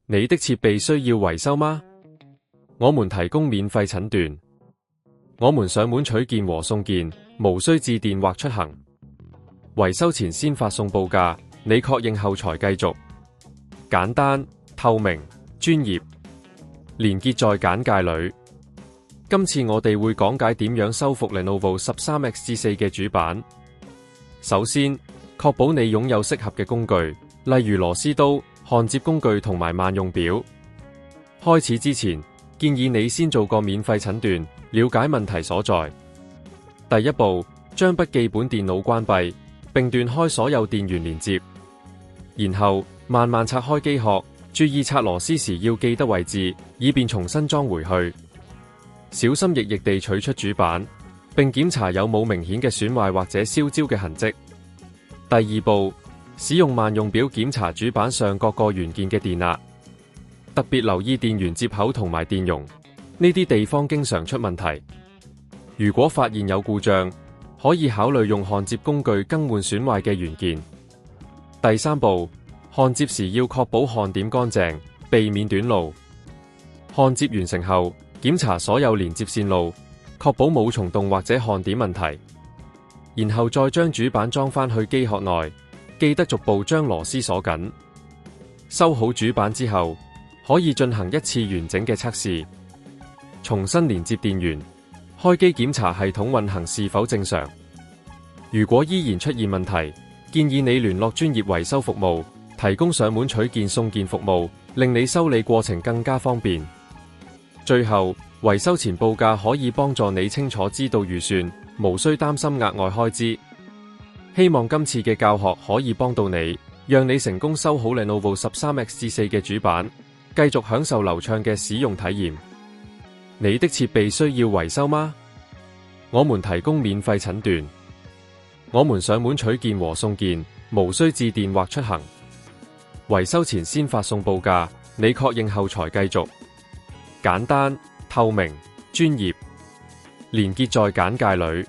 你的設備需要維修嗎？我們提供免費診斷，我們上門取件和送件，無需致電或出行。維修前先發送報價，你確認後才繼續。簡單、透明、專業，連結在簡介裏。今次我哋會講解點樣修復 Lenovo 13X-4嘅主板。首先，確保你擁有適合嘅工具，例如螺絲刀、焊接工具同埋萬用表。開始之前，建議你先做個免費診斷，了解問題所在。第一步，將筆記本電腦關閉，並斷開所有電源連接。然後慢慢拆開機殼，注意拆螺絲時要記得位置，以便重新裝回去。小心翼翼地取出主板，並檢查有冇明顯嘅損壞或者燒焦嘅痕跡。第二步，使用萬用表檢查主板上各個元件嘅電壓，特別留意電源接口同埋電容，呢啲地方經常出問題。如果發現有故障，可以考慮用焊接工具更換損壞嘅元件。第三步，焊接時要確保焊點乾淨，避免短路。焊接完成後，檢查所有連接線路，確保冇蟲洞或者焊點問題。然後再將主板裝返去機殼內，記得逐步將螺絲鎖緊。收好主板之後，可以進行一次完整嘅測試。重新連接電源，開機檢查系統運行是否正常。如果依然出現問題，建議你聯絡專業維修服務，提供上門取件送件服務，令你修理過程更加方便。最後，維修前報價可以幫助你清楚知道預算，無需擔心額外開支。希望今次嘅教學可以幫到你，讓你成功修好 Lenovo 13X-4嘅主板，繼續享受流暢嘅使用體驗。你的設備需要維修嗎？我們提供免費診斷，我們上門取件和送件，無需致電或出行。維修前先發送報價，你確認後才繼續。簡單、透明、專業，連結在簡介裏。